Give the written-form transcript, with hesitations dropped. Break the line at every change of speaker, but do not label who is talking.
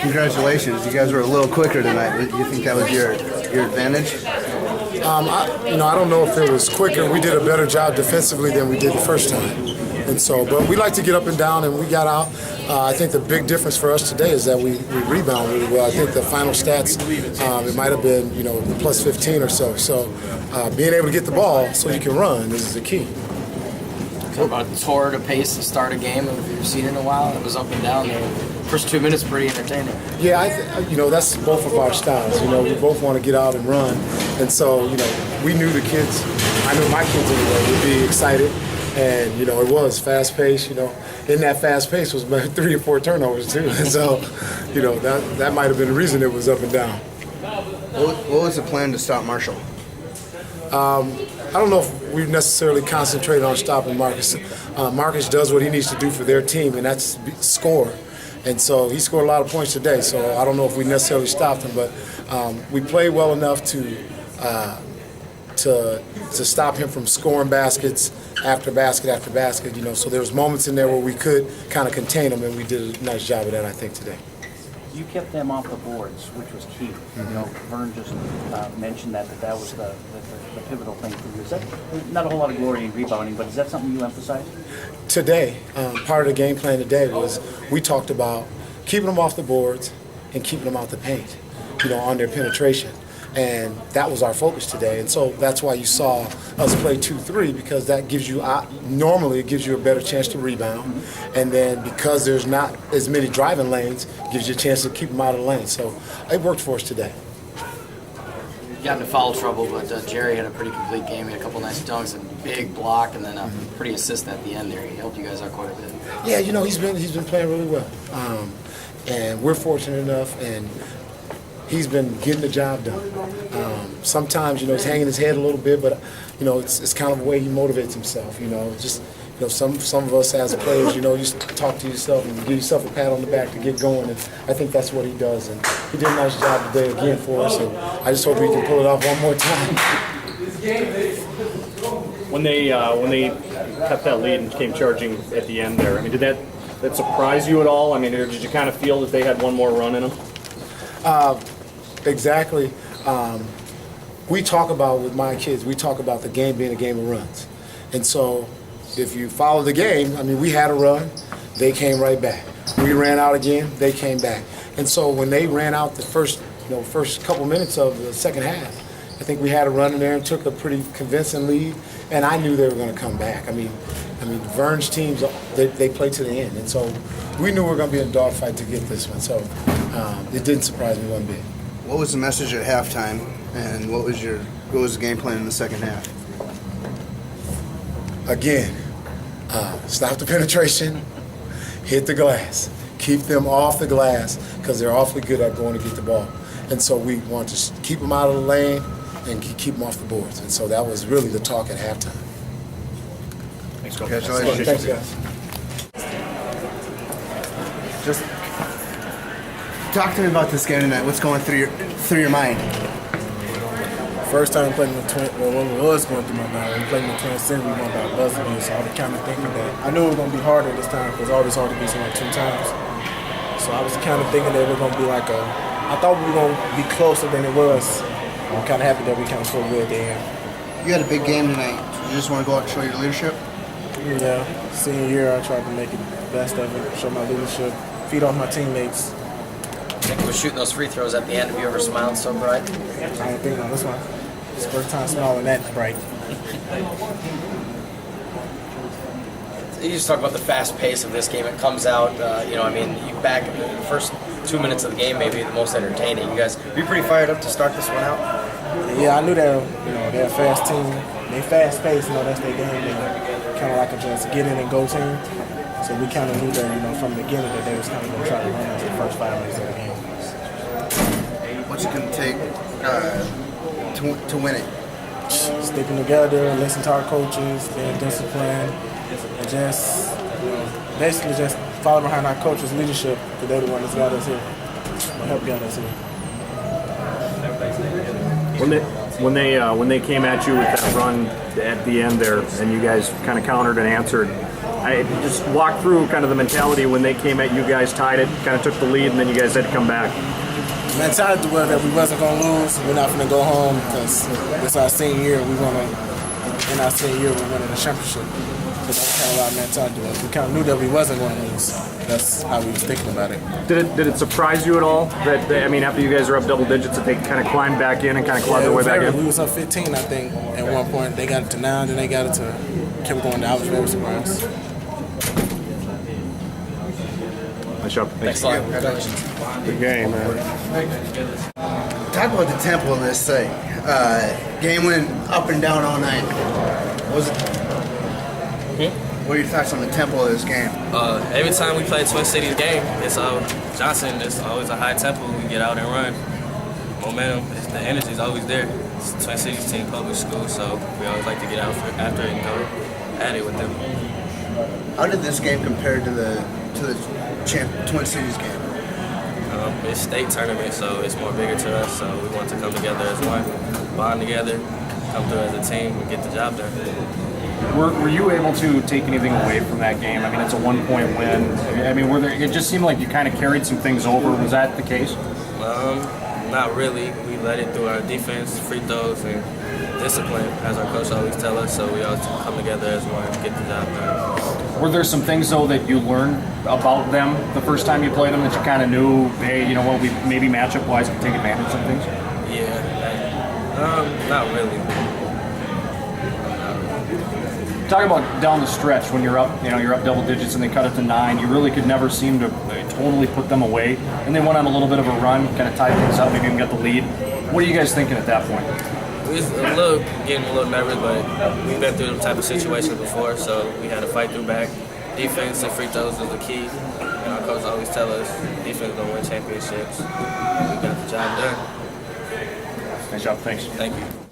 Congratulations. You guys were a little quicker tonight. Do you think that was your advantage?
I don't know if it was quicker. We did a better job defensively than we did the first time. And so, but we like to get up and down, and we got out. I think the big difference for us today is that we rebound really well. I think the final stats, it might have been, plus 15 or so. So being able to get the ball so you can run is the key.
Talk about a torrid pace to start a game if you've seen it in a while. It was up and down there. First 2 minutes pretty entertaining.
Yeah, that's both of our styles. We both want to get out and run, and so we knew the kids. I knew my kids anyway would be excited, and it was fast paced. In that fast pace was about 3 or 4 turnovers too, and so that might have been the reason it was up and down.
What was the plan to stop Marshall?
I don't know if we necessarily concentrated on stopping Marcus. Marcus does what he needs to do for their team, and that's score. And so he scored a lot of points today, so I don't know if we necessarily stopped him, but we played well enough to stop him from scoring baskets after basket after basket. So there was moments in there where we could kind of contain him, and we did a nice job of that, I think, today.
You kept them off the boards, which was key. Vern just mentioned that was the pivotal thing for you. Is that not a whole lot of glory in rebounding, but is that something you emphasize?
Today, part of the game plan today was we talked about keeping them off the boards and keeping them out the paint, on their penetration. And that was our focus today. And so that's why you saw us play 2-3, because that gives you, normally it gives you a better chance to rebound. And then because there's not as many driving lanes, it gives you a chance to keep them out of the lane. So it worked for us today.
You got into foul trouble, but Jerry had a pretty complete game. He had a couple nice dunks, and big block, and then a pretty assist at the end there. He helped you guys out quite a bit.
Yeah, he's been playing really well. And we're fortunate enough, and he's been getting the job done. Sometimes, he's hanging his head a little bit, but, it's kind of the way he motivates himself, some of us as players, you just talk to yourself and give yourself a pat on the back to get going, and I think that's what he does. And he did a nice job today again for us, and I just hope he can pull it off one more time.
When they kept that lead and came charging at the end there, did that surprise you at all? Or did you kind of feel that they had one more run in them?
Exactly. We talk about, with my kids, we talk about the game being a game of runs. And so if you follow the game, we had a run, they came right back. We ran out again, they came back. And so when they ran out the first couple minutes of the second half, I think we had a run in there and took a pretty convincing lead, and I knew they were going to come back. Vern's teams, they play to the end, and so we knew we were going to be in a dogfight to get this one. So it didn't surprise me one bit.
What was the message at halftime, and what was the game plan in the second half?
Again, stop the penetration, hit the glass, keep them off the glass, because they're awfully good at going to get the ball. And so we want to keep them out of the lane and keep them off the boards. And so that was really the talk at halftime.
Thanks, Coach.
Congratulations.
Thanks, guys.
Just talk to me about this game tonight. What's going through your mind?
First time playing the Twin, what was going through my mind, when we played in the Twin City, we won by a buzzer beat, so I was kind of thinking that I knew it was going to be harder this time, because it's always hard to beat someone 2 times. So I was kind of thinking that it was going to be I thought we were going to be closer than it was. I'm kind of happy that we kind of scored good at the end.
You had a big game tonight. You just want to go out and show your leadership?
Yeah, senior year, I tried to make it the best of it, show my leadership, feed off my teammates.
Nick was shooting those free throws at the end. Have you ever smiled so bright?
I don't think on this one. It's the first time smiling that bright.
You just talk about the fast pace of this game. It comes out, you back in the first 2 minutes of the game, maybe the most entertaining. You guys, were you pretty fired up to start this one out?
Yeah, I knew they're a fast team. They fast paced, that's their game. They kind of like a just get in and go team. So we kind of knew that, from the beginning that they was kind of going to try to run us the first 5 minutes of the game.
What's it going to take to win it?
Sticking together, listen to our coaches, being disciplined, and just basically just follow behind our coaches' leadership, because they're the one that's got us here, or helped get us here.
When they came at you with that run at the end there, and you guys kind of countered and answered, I just walk through kind of the mentality when they came at you guys, tied it, kind of took the lead, and then you guys had to come back.
Mentality was that we wasn't going to lose. We're not going to go home because it's our senior year. We want to, in our senior year, we're winning the championship. But that's kind of our mentality was. We kind of knew that we wasn't going to lose. That's how we was thinking about it.
Did it surprise you at all that I mean, after you guys are up double digits, that they kind of climbed back in and kind of clawed their way back in?
We was up 15, I think, at one point. They got it to 9, then they got it to kept going down. I was very surprised.
Nice job. Thanks. Good game, man.
Talk about the tempo of this thing. Game went up and down all night. What was it? What are your thoughts on the tempo of this game?
Every time we play Twin Cities game, it's Johnson. It's always a high tempo. We get out and run. Momentum, the energy is always there. It's the Twin Cities team, public school, so we always like to get out after and go at it with them.
How did this game compare to the Twin Cities game?
It's state tournament, so it's more bigger to us. So we want to come together as one, bond together, come through as a team, and get the job done.
Were you able to take anything away from that game? I mean, it's a 1-point win. I mean, it just seemed like you kind of carried some things over. Was that the case?
Not really. We let it through our defense, free throws, and discipline, as our coach always tells us. So we always come together as one and get the job done.
Were there some things, though, that you learned about them the first time you played them that you kind of knew, hey, you know what, we maybe matchup-wise can take advantage of things?
Yeah. Not really.
Talk about down the stretch when you're up, you're up double digits and they cut it to 9. You really could never seem to totally put them away. And they went on a little bit of a run, kind of tied things up, maybe even got the lead. What are you guys thinking at that point?
We was getting a little nervous, but we've been through them type of situations before, so we had to fight through back. Defense and free throws is the key. And our coach always tell us defense don't win championships. We got the job done.
Nice job. Thanks.
Thank you.